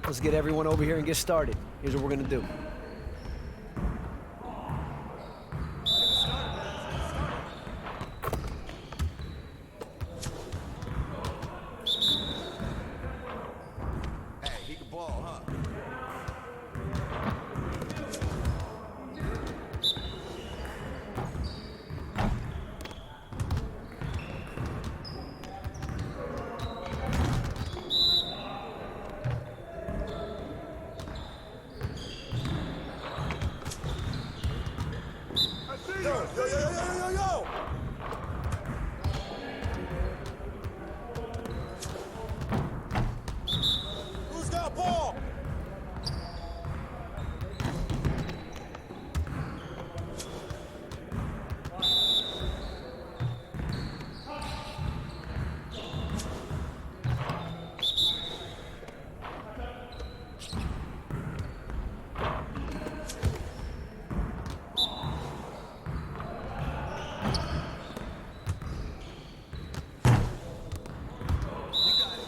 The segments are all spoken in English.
Let's get everyone over here and get started. Here's what we're gonna do. Hey, he can ball, huh? Yo! Who's got ball?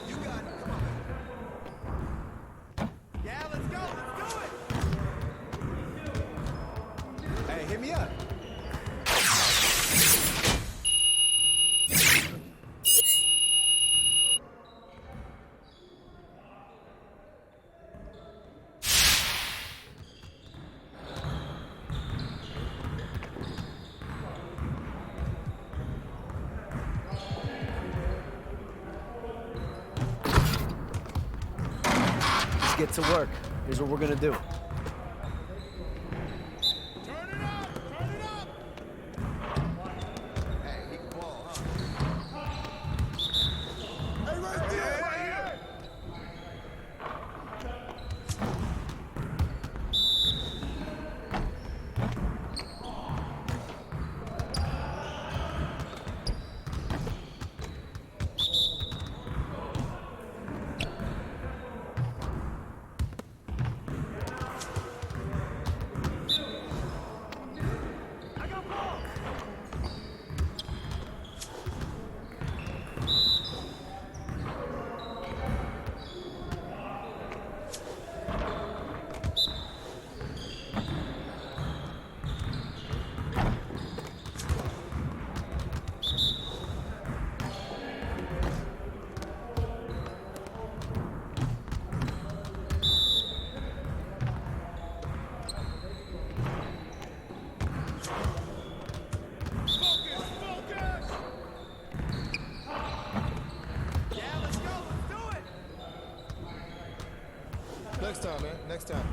You got it. Come on. Yeah, let's go. Let's do it. Hey, hit me up. Let's get to work. Here's what we're gonna do. Turn it up! Turn it up! Hey, he can ball, huh? Hey, right there! Right here! I got ball! Focus! Yeah, let's go. Let's do it. Next time, man. Next time.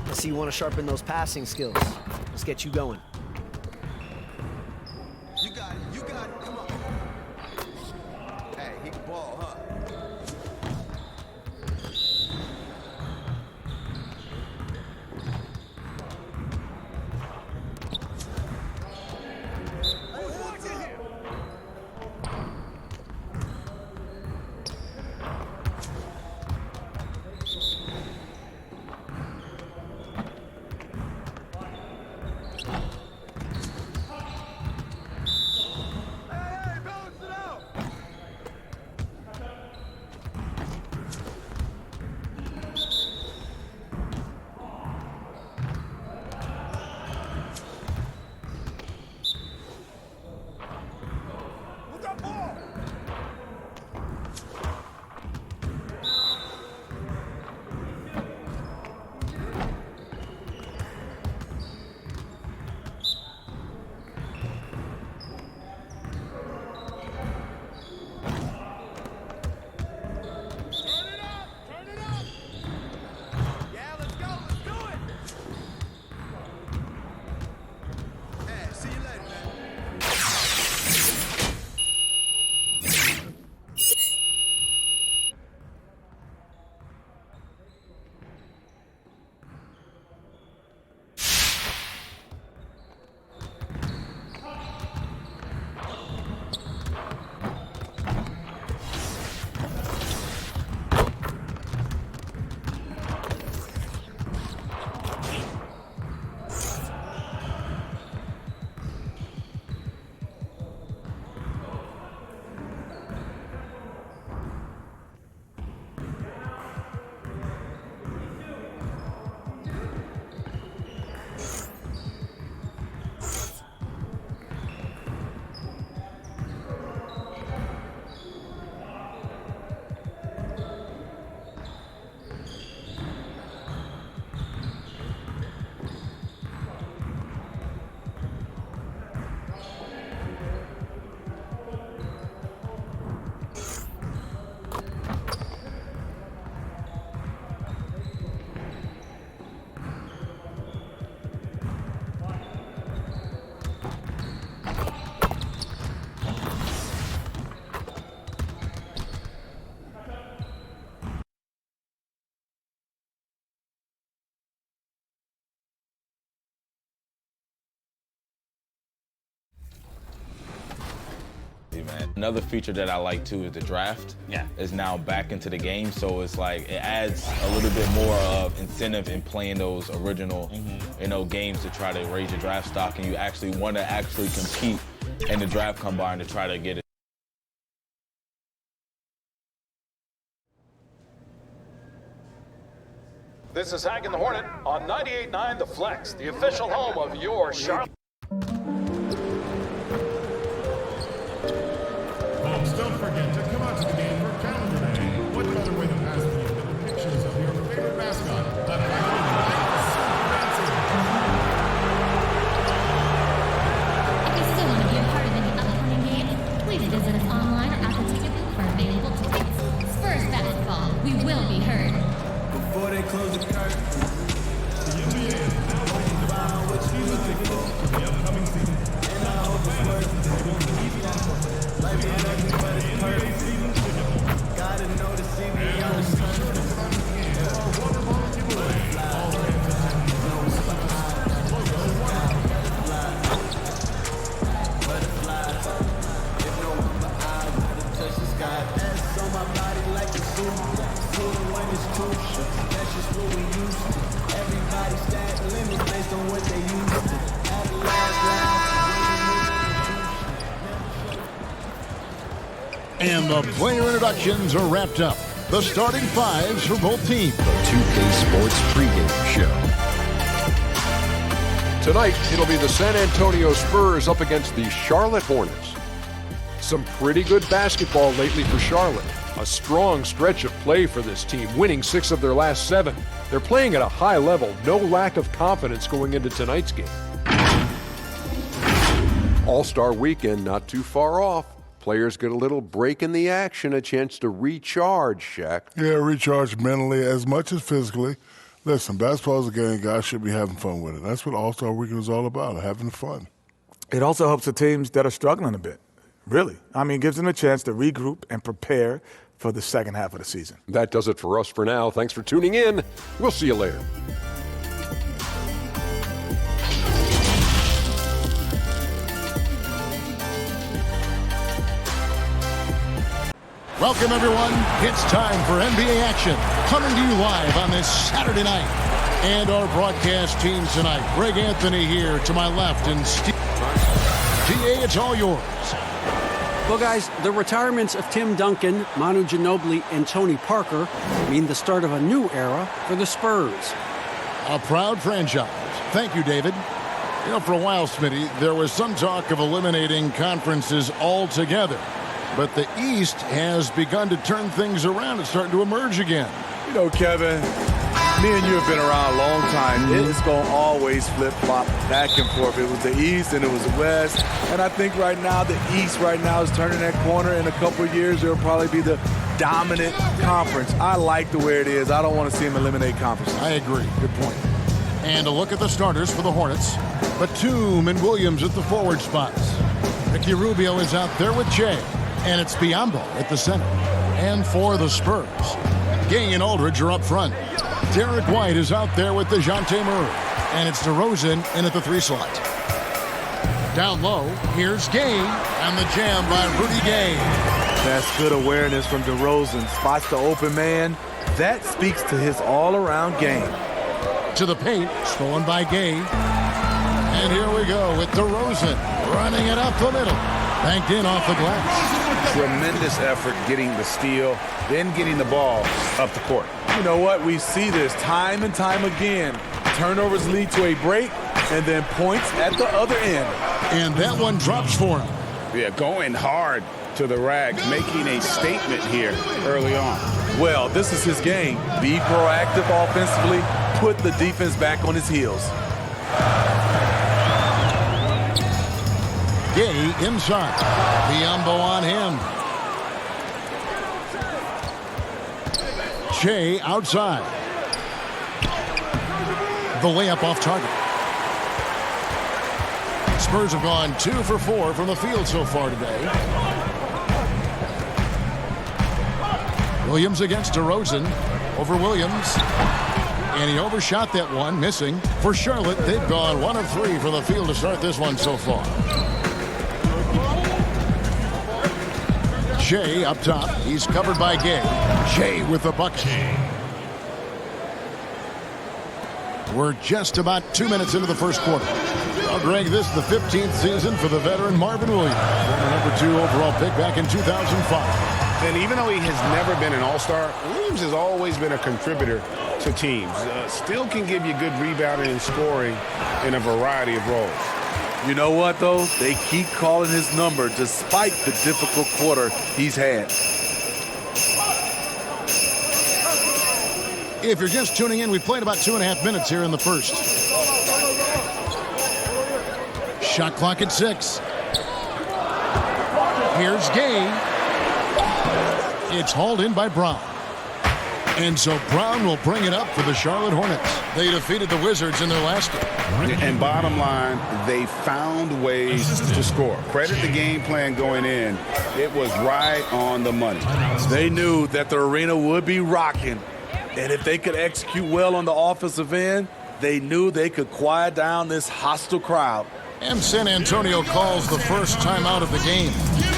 I see you want to sharpen those passing skills. Let's get you going. You got it. You got it. Come on. Hey, he can ball, huh? Hey, watch it here. Hey, balance it out. man. Another feature that I like too is the draft. Yeah. Is now back into the game, so it's like it adds a little bit more of incentive in playing those original, games to try to raise your draft stock, and you actually want to compete in the draft combine to try to get it. This is Hag and the Hornet on 98.9 The Flex, the official home of your Charlotte. Folks, don't forget to come out to the game for calendar day. What better way to pass the little pictures of your favorite mascot? The If you still want to be a part of any upcoming game, please visit us online or at the ticket booth for available tickets. Spurs basketball, we will be heard. Before they close the curtain. The NBA is now waiting to find out which season tickets for the upcoming season. And I hope it's worth it. Like the next but it's perfect. Gotta know the CB on the sun. Butterflies. If no one but I gotta touch the sky. That's on my body like a suit. Feeling when it's crucial. That's just what we used to. Everybody stack limits based on what they used to. At the last round. And the player introductions are wrapped up. The starting fives for both teams. The 2K Sports pregame show. Tonight, it'll be the San Antonio Spurs up against the Charlotte Hornets. Some pretty good basketball lately for Charlotte. A strong stretch of play for this team, winning 6 of their last 7. They're playing at a high level, no lack of confidence going into tonight's game. All-Star Weekend not too far off. Players get a little break in the action, a chance to recharge, Shaq. Yeah, recharge mentally as much as physically. Listen, basketball is a game. Guys should be having fun with it. That's what All-Star Weekend is all about, having fun. It also helps the teams that are struggling a bit, really. I mean, it gives them a chance to regroup and prepare for the second half of the season. That does it for us for now. Thanks for tuning in. We'll see you later. Welcome, everyone. It's time for NBA action. Coming to you live on this Saturday night. And our broadcast team tonight. Greg Anthony here to my left. And Steve. TA, it's all yours. Well, guys, the retirements of Tim Duncan, Manu Ginobili, and Tony Parker mean the start of a new era for the Spurs. A proud franchise. Thank you, David. You know, for a while, Smitty, there was some talk of eliminating conferences altogether. But the East has begun to turn things around. It's starting to emerge again. You know, Kevin, me and you have been around a long time. It's going to always flip-flop back and forth. It was the East and it was the West. And I think right now the East right now is turning that corner. In a couple of years, it will probably be the dominant conference. I like the way it is. I don't want to see them eliminate conferences. I agree. Good point. And a look at the starters for the Hornets. Batum and Williams at the forward spots. Ricky Rubio is out there with Jay. And it's Biyombo at the center. And for the Spurs, Gay and Aldridge are up front. Derek White is out there with DeJounte Murray. And it's DeRozan in at the 3 slot. Down low, here's Gay on the jam by Rudy Gay. That's good awareness from DeRozan. Spots the open man. That speaks to his all-around game. To the paint, stolen by Gay. And here we go with DeRozan running it up the middle. Banked in off the glass. Tremendous effort getting the steal, then getting the ball up the court. You know what? We see this time and time again. Turnovers lead to a break, and then points at the other end. And that one drops for him. Yeah, going hard to the rack, making a statement here early on. Well, this is his game. Be proactive offensively, put the defense back on his heels. Gay inside. Biyombo on him. Shea outside. The layup off target. Spurs have gone 2 for 4 from the field so far today. Williams against DeRozan. Over Williams. And he overshot that one, missing. For Charlotte, they've gone 1 of 3 from the field to start this one so far. Shea up top. He's covered by Gay. Shea with the bucket. We're just about 2 minutes into the first quarter. Well, Greg, this is the 15th season for the veteran Marvin Williams. Former #2 overall pick back in 2005. And even though he has never been an all-star, Williams has always been a contributor to teams. Still can give you good rebounding and scoring in a variety of roles. You know what, though? They keep calling his number despite the difficult quarter he's had. If you're just tuning in, we played about 2.5 minutes here in the first. Shot clock at 6. Here's Gay. It's hauled in by Brown. And so Brown will bring it up for the Charlotte Hornets. They defeated the Wizards in their last game. And bottom line, they found ways to score. Credit the game plan going in. It was right on the money. They knew that the arena would be rocking. And if they could execute well on the offensive end, they knew they could quiet down this hostile crowd. And San Antonio calls the first timeout of the game.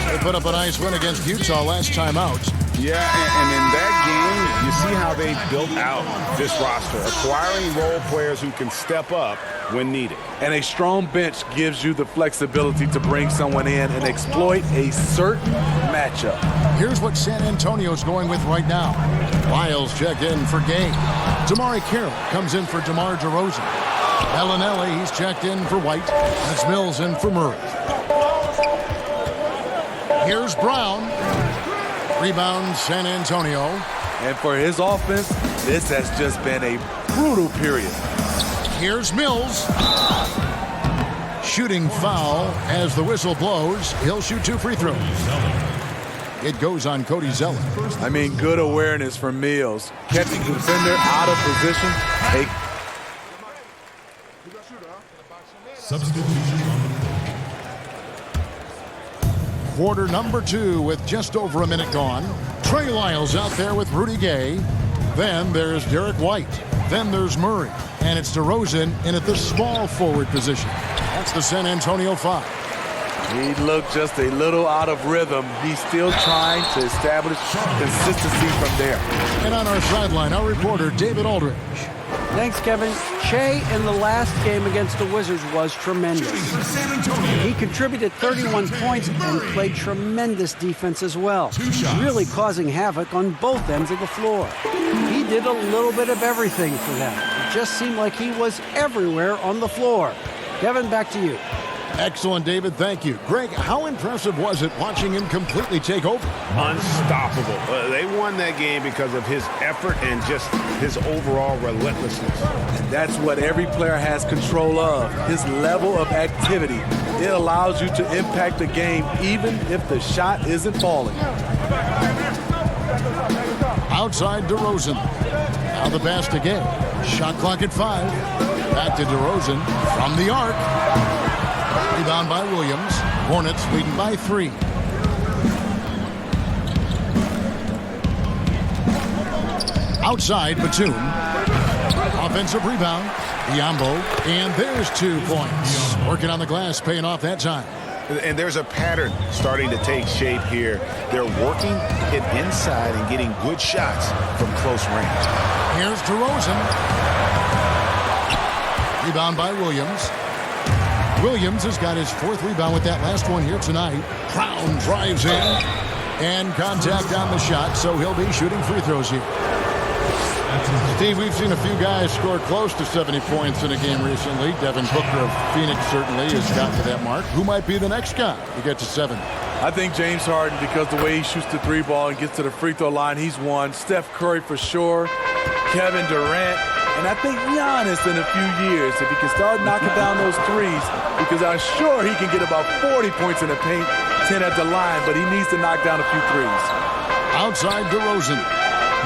They put up a nice win against Utah last time out. Yeah, and in that game, you see how they built out this roster, acquiring role players who can step up when needed. And a strong bench gives you the flexibility to bring someone in and exploit a certain matchup. Here's what San Antonio's going with right now. Lyles checked in for Gay. Damari Carroll comes in for DeMar DeRozan. Bellinelli, he's checked in for White. That's Mills in for Murray. Here's Brown. Rebound San Antonio. And for his offense, this has just been a brutal period. Here's Mills. Shooting foul as the whistle blows. He'll shoot 2 free throws. It goes on Cody Zeller. I mean, good awareness from Mills. Catching the defender out of position. Quarter number 2 with just over a minute gone. Trey Lyles out there with Rudy Gay. Then there's Derek White. Then there's Murray. And it's DeRozan in at the small forward position. That's the San Antonio 5. He looked just a little out of rhythm. He's still trying to establish consistency from there. And on our sideline, our reporter, David Aldridge. Thanks, Kevin. Shea in the last game against the Wizards was tremendous. He contributed 31 points and played tremendous defense as well, really causing havoc on both ends of the floor. He did a little bit of everything for them. It just seemed like he was everywhere on the floor. Kevin, back to you. Excellent, David. Thank you. Greg, how impressive was it watching him completely take over? Unstoppable. They won that game because of his effort and just his overall relentlessness. And that's what every player has control of, his level of activity. It allows you to impact the game even if the shot isn't falling. Outside DeRozan. Now the pass to Gay. Shot clock at 5. Back to DeRozan from the arc. Rebound by Williams. Hornets leading by 3. Outside Batum. Offensive rebound. Biombo. And there's 2 points. Working on the glass, paying off that time. And there's a pattern starting to take shape here. They're working it inside and getting good shots from close range. Here's DeRozan. Rebound by Williams. Williams has got his 4th rebound with that last one here tonight. Brown drives in. And contact on the shot, so he'll be shooting free throws here. Steve, we've seen a few guys score close to 70 points in a game recently. Devin Booker of Phoenix certainly has gotten to that mark. Who might be the next guy to get to 70? I think James Harden, because the way he shoots the 3 ball and gets to the free throw line, he's won. Steph Curry for sure. Kevin Durant. And I think Giannis in a few years, if he can start knocking down those threes, because I'm sure he can get about 40 points in the paint, 10 at the line, but he needs to knock down a few threes. Outside DeRozan.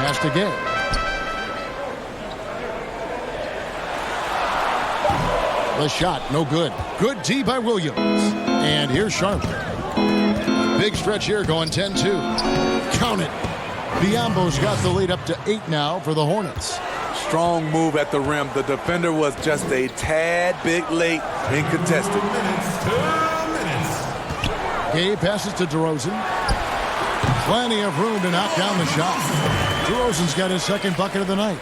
Pass to Gay. The shot, no good. Good D by Williams. And here's Charlotte. Big stretch here going 10-2. Count it. Biombo's got the lead up to 8 now for the Hornets. Strong move at the rim. The defender was just a tad bit late in contesting. Gay passes to DeRozan. Plenty of room to knock down the shot. DeRozan's got his second bucket of the night.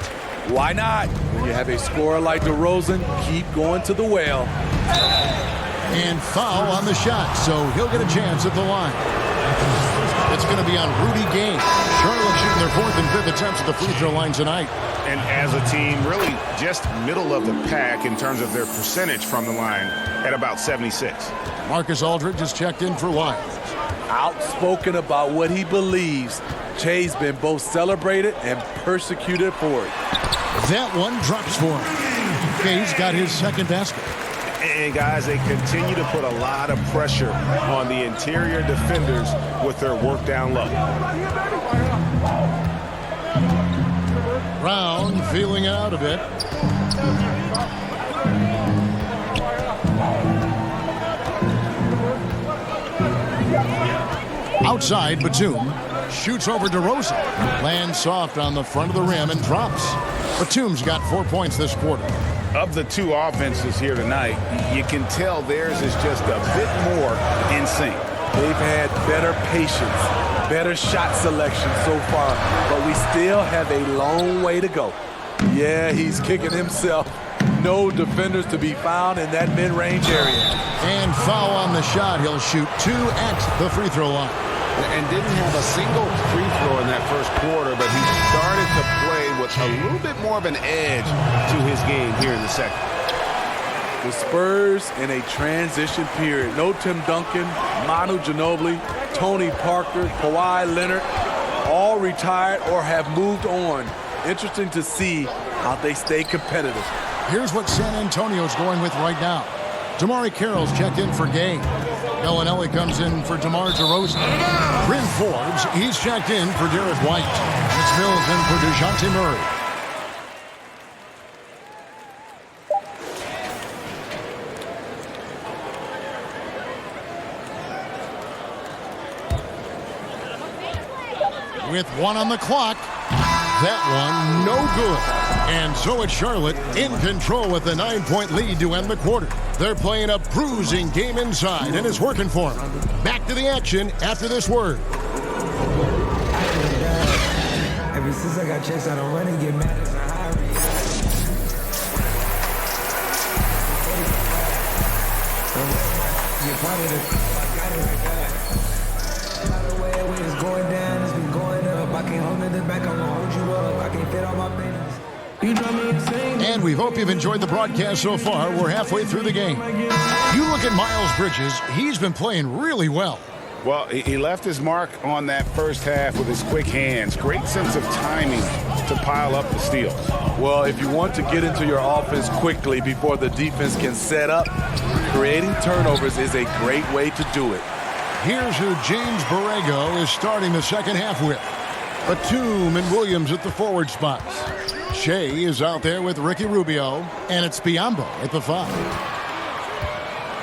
Why not? When you have a scorer like DeRozan, keep going to the well. And foul on the shot, so he'll get a chance at the line. It's going to be on Rudy Gay. Charlotte shooting their fourth and fifth attempts at the free throw line tonight. And as a team, really just middle of the pack in terms of their percentage from the line at about 76. Marcus Aldridge has checked in for Wild. Outspoken about what he believes. Jay's been both celebrated and persecuted for it. That one drops for him. Gay's got his second basket. And guys, they continue to put a lot of pressure on the interior defenders with their work down low. Brown feeling it out a bit. Outside, Batum shoots over DeRozan. Lands soft on the front of the rim and drops. Batum's got 4 points this quarter. Of the two offenses here tonight, you can tell theirs is just a bit more in sync. They've had better patience, better shot selection so far, but we still have a long way to go. Yeah, he's kicking himself. No defenders to be found in that mid-range area. And foul on the shot. He'll shoot 2 at the free throw line. And didn't have a single free throw in that first quarter, but he started to play with a little bit more of an edge to his game here in the second. The Spurs in a transition period. No Tim Duncan, Manu Ginobili, Tony Parker, Kawhi Leonard, all retired or have moved on. Interesting to see how they stay competitive. Here's what San Antonio's going with right now. Damari Carroll's checked in for Gay. Bellinelli comes in for DeMar DeRozan. Bryn Forbes, he's checked in for Derek White. It's Mills in for DeJounte Murray. With 1 on the clock, that one no good. And so it's Charlotte in control with a 9-point lead to end the quarter. They're playing a bruising game inside, and it's working for them. Back to the action after this word. Ever since I got checks, I don't run and get mad as a high You're part of the I got it like that. By the way it's going down, it's been going up. I can't hold nothing back, I'm gonna hold you up. I can't fit all my business. And we hope you've enjoyed the broadcast so far. We're halfway through the game. You look at Miles Bridges, he's been playing really well. Well, he left his mark on that first half with his quick hands. Great sense of timing to pile up the steals. Well, if you want to get into your offense quickly before the defense can set up, creating turnovers is a great way to do it. Here's who James Borrego is starting the second half with. Batum and Williams at the forward spots. Shea is out there with Ricky Rubio, and it's Biyombo at the 5.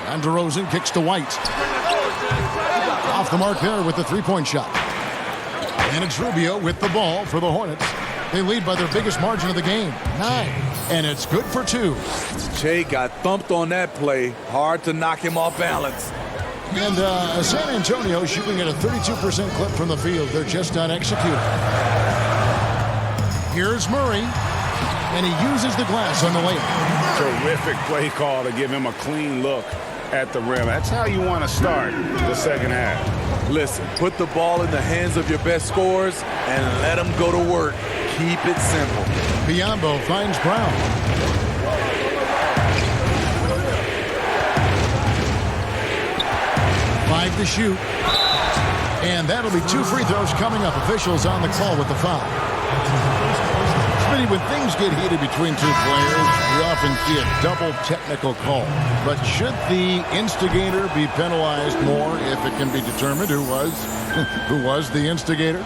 And DeRozan kicks to White. Off the mark there with the three-point shot. And it's Rubio with the ball for the Hornets. They lead by their biggest margin of the game, 9. And it's good for 2. Shea got thumped on that play. Hard to knock him off balance. And San Antonio shooting at a 32% clip from the field. They're just not executing. Here's Murray, and he uses the glass on the layup. Terrific play call to give him a clean look at the rim. That's how you want to start the second half. Listen, put the ball in the hands of your best scorers and let them go to work. Keep it simple. Biyombo finds Brown. Five to shoot. And that'll be 2 free throws coming up. Officials on the call with the foul. When things get heated between 2 players, we often see a double technical call. But should the instigator be penalized more if it can be determined who was the instigator?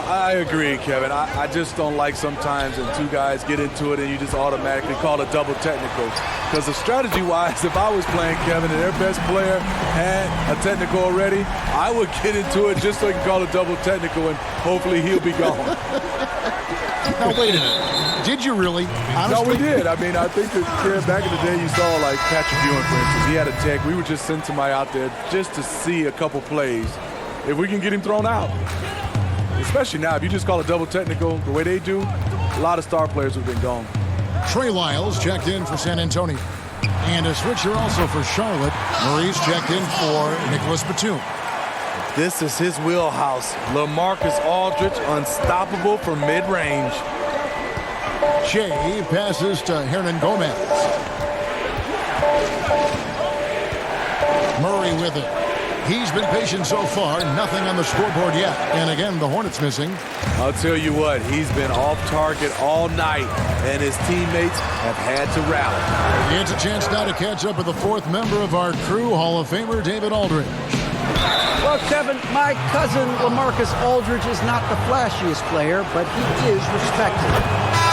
I agree, Kevin. I just don't like sometimes when 2 guys get into it and you just automatically call a double technical. Because the strategy-wise, if I was playing Kevin and their best player had a technical already, I would get into it just so I can call a double technical and hopefully he'll be gone. Now, wait a minute. Did you really? Honestly? No, we did. I mean, I think that back in the day you saw, like, Patrick Ewing, for instance. He had a tech. We would just send somebody out there just to see a couple plays if we can get him thrown out. Especially now, if you just call a double technical the way they do, a lot of star players would have been gone. Trey Lyles checked in for San Antonio. And a switcher also for Charlotte. Murray's checked in for Nicholas Batum. This is his wheelhouse. LaMarcus Aldridge, unstoppable from mid-range. Shea passes to Hernan Gomez. Murray with it. He's been patient so far. Nothing on the scoreboard yet. And again, the Hornets missing. I'll tell you what, he's been off target all night, and his teammates have had to rally. It's a chance now to catch up with the fourth member of our crew, Hall of Famer David Aldridge. Well, Kevin, my cousin LaMarcus Aldridge is not the flashiest player, but he is respected.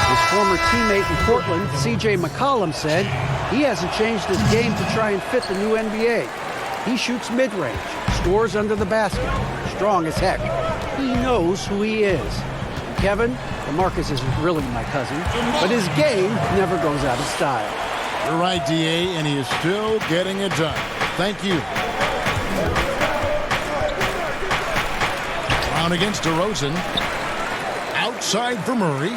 His former teammate in Portland, C.J. McCollum, said he hasn't changed his game to try and fit the new NBA. He shoots mid-range, scores under the basket, strong as heck. He knows who he is. Kevin, LaMarcus isn't really my cousin, but his game never goes out of style. You're right, D.A., and he is still getting it done. Thank you. Brown against DeRozan. Outside for Murray.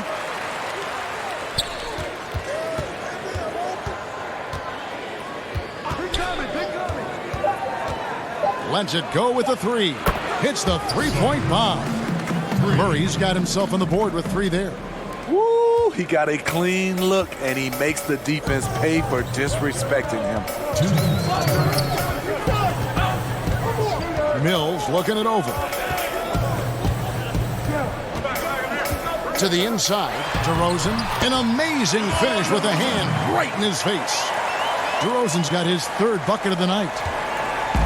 Lets it go with the three. Hits the three-point bomb. Murray's got himself on the board with three there. Woo! He got a clean look, and he makes the defense pay for disrespecting him. Mills looking it over. To the inside, DeRozan. An amazing finish with a hand right in his face. DeRozan's got his third bucket of the night.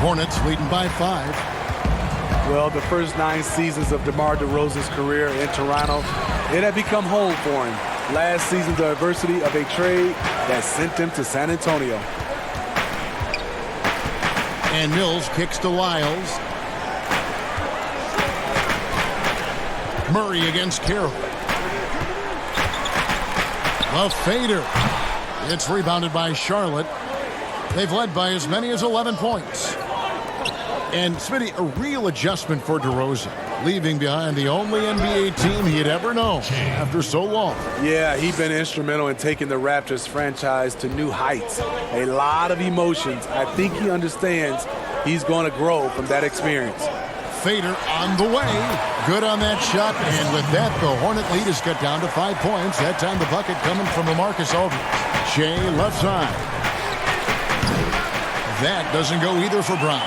Hornets leading by 5. Well, the first 9 seasons of DeMar DeRozan's career in Toronto, it had become home for him. Last season, the adversity of a trade that sent him to San Antonio. And Mills kicks to Lyles. Murray against Carroll. A fader. It's rebounded by Charlotte. They've led by as many as 11 points. And Smitty, a real adjustment for DeRozan, leaving behind the only NBA team he had ever known after so long. Yeah, he's been instrumental in taking the Raptors franchise to new heights. A lot of emotions. I think he understands he's going to grow from that experience. Fader on the way. Good on that shot. And with that, the Hornet lead is cut down to 5 points. That time the bucket coming from LaMarcus Aldridge. Shea left side. That doesn't go either for Brown.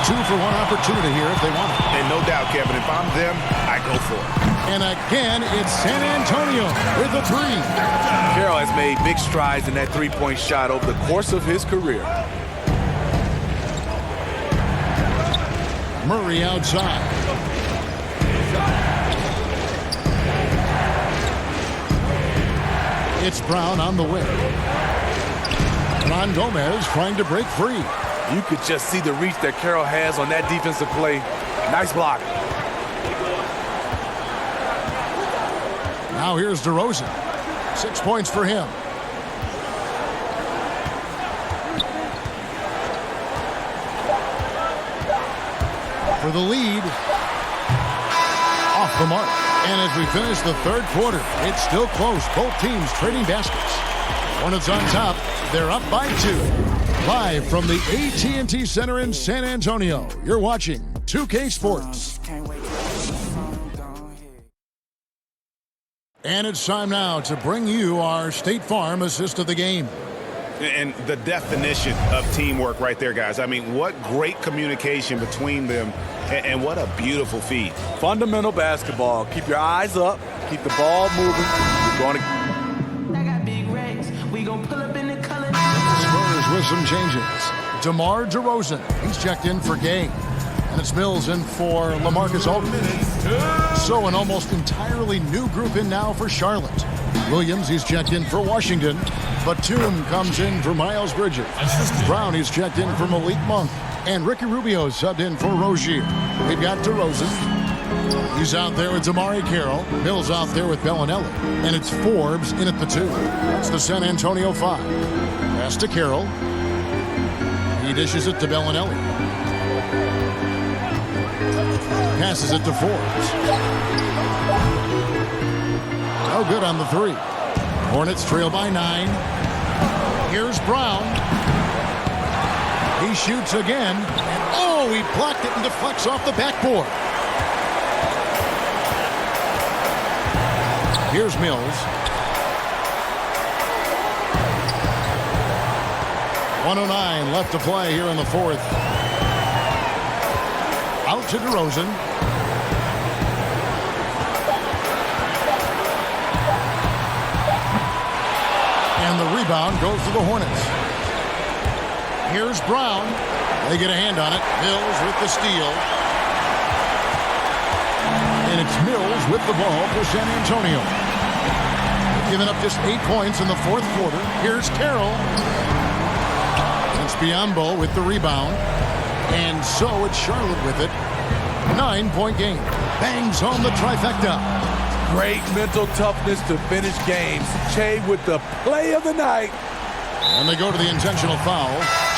2 for 1 opportunity here if they want it. And no doubt, Kevin, if I'm them, I go for it. And again, it's San Antonio with a 3. Carroll has made big strides in that three-point shot over the course of his career. Murray outside. It's Brown on the way. Ron Gomez trying to break free. You could just see the reach that Carroll has on that defensive play. Nice block. Now here's DeRozan. 6 points for him. For the lead. Off the mark. And as we finish the third quarter, it's still close. Both teams trading baskets. Hornets on top. They're up by 2. Live from the AT&T Center in San Antonio, you're watching 2K Sports. And it's time now to bring you our State Farm assist of the game. And the definition of teamwork right there, guys. I mean, what great communication between them, and what a beautiful feed. Fundamental basketball. Keep your eyes up. Keep the ball moving. You're going to... Spurs with some changes. DeMar DeRozan, he's checked in for Gay. And it's Mills in for LaMarcus Aldridge. So an almost entirely new group in now for Charlotte. Williams, he's checked in for Washington. Batum comes in for Miles Bridges. Brown, he's checked in for Malik Monk. And Ricky Rubio subbed in for Rozier. We've got DeRozan. He's out there with Damari Carroll. Mills out there with Bellinelli. And it's Forbes in at the 2. That's the San Antonio 5. Pass to Carroll. He dishes it to Bellinelli. Passes it to Forbes. No good on the three. Hornets trail by 9. Here's Brown. He shoots again. And oh, he blocked it and deflects off the backboard. Here's Mills. 1:09 left to play here in the fourth. Out to DeRozan. And the rebound goes to the Hornets. Here's Brown. They get a hand on it. Mills with the steal. And it's Mills with the ball for San Antonio. Giving up just 8 points in the fourth quarter. Here's Carroll. It's Biyombo with the rebound. And so it's Charlotte with it. 9-point game. Bangs home the trifecta. Great mental toughness to finish games. Che with the play of the night. And they go to the intentional foul.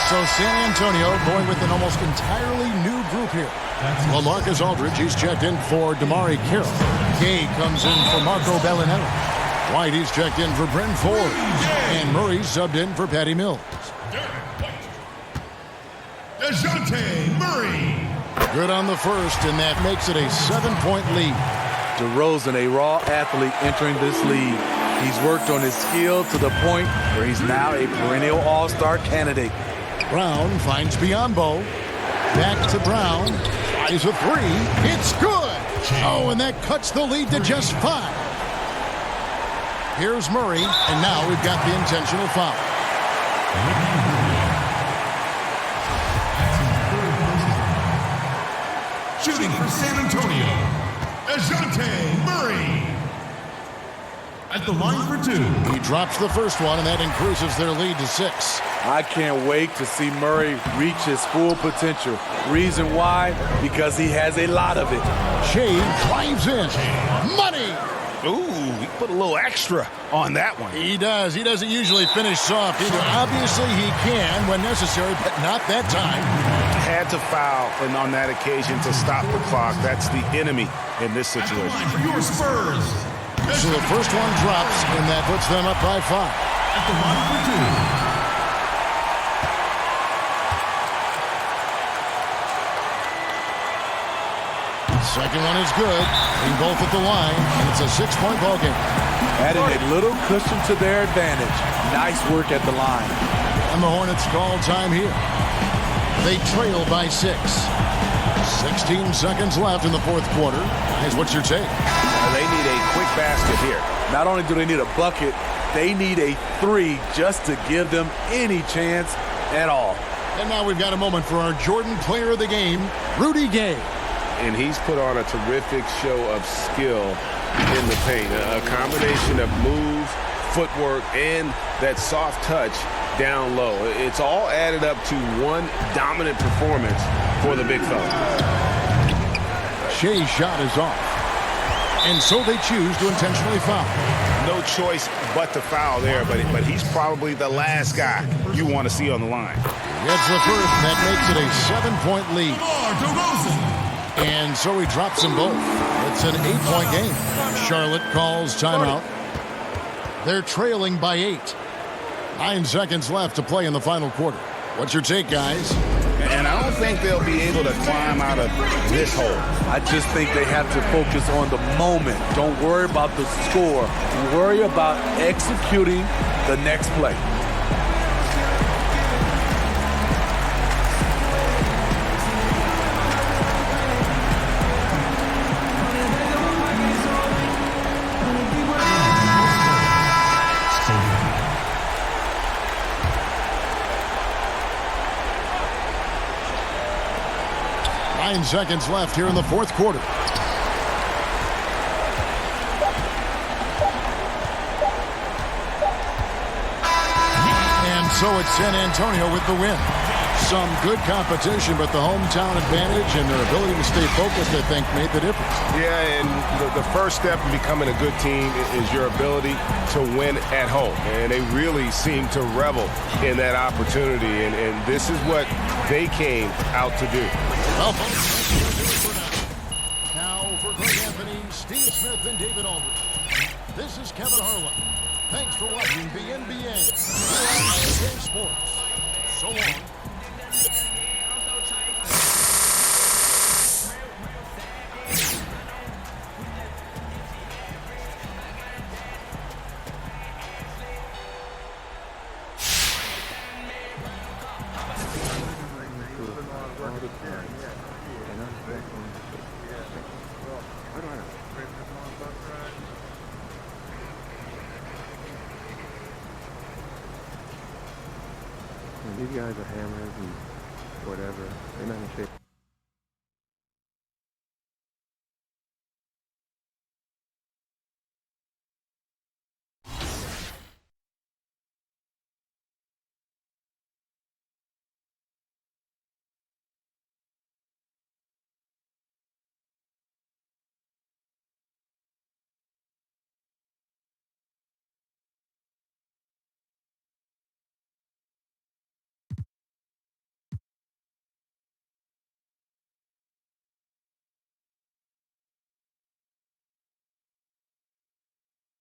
So San Antonio going with an almost entirely new group here. LaMarcus Aldridge, he's checked in for Damari Carroll. Gay comes in for Marco Bellinelli. White, he's checked in for Bryn Forbes. And Murray subbed in for Patty Mills. DeJounte Murray. Good on the first, and that makes it a 7-point lead. DeRozan, a raw athlete entering this league. He's worked on his skill to the point where he's now a perennial all-star candidate. Brown finds Biyombo. Back to Brown. Tries a three. It's good. Oh, and that cuts the lead to just 5. Here's Murray, and now we've got the intentional foul. Shooting for San Antonio, DeJounte Murray. At the line for 2. He drops the first one, and that increases their lead to 6. I can't wait to see Murray reach his full potential. Reason why? Because he has a lot of it. Shea drives in. Money! Ooh, he put a little extra on that one. He does. He doesn't usually finish soft either. Obviously, he can when necessary, but not that time. Had to foul and on that occasion to stop the clock. That's the enemy in this situation. For your Spurs. So the first one drops, and that puts them up by 5. At the line for 2. Second one is good. Being both at the line, and it's a 6-point ball game. Adding a little cushion to their advantage. Nice work at the line. And the Hornets call time here. They trail by 6. 16 seconds left in the fourth quarter. Hey, what's your take? They need a quick basket here. Not only do they need a bucket, they need a 3 just to give them any chance at all. And now we've got a moment for our Jordan player of the game, Rudy Gay. And he's put on a terrific show of skill in the paint. A combination of moves, footwork, and that soft touch down low. It's all added up to one dominant performance for the big fella. Shea's shot is off. And so they choose to intentionally foul. No choice but to foul there, but he's probably the last guy you want to see on the line. Gets the first, and that makes it a 7-point lead. And so he drops them both. It's an 8-point game. Charlotte calls timeout. They're trailing by 8. 9 seconds left to play in the final quarter. What's your take, guys? And I don't think they'll be able to climb out of this hole. I just think they have to focus on the moment. Don't worry about the score. Worry about executing the next play. Seconds left here in the fourth quarter. And so it's San Antonio with the win. Some good competition, but the hometown advantage and their ability to stay focused, I think, made the difference. Yeah, and the first step in becoming a good team is your ability to win at home. And they really seem to revel in that opportunity, and this is what they came out to do. Well, Steve Smith and David Aldridge. This is Kevin Harlan. Thanks for watching the NBA. NBA Sports. So long. These guys are hammers and whatever. They're not in shape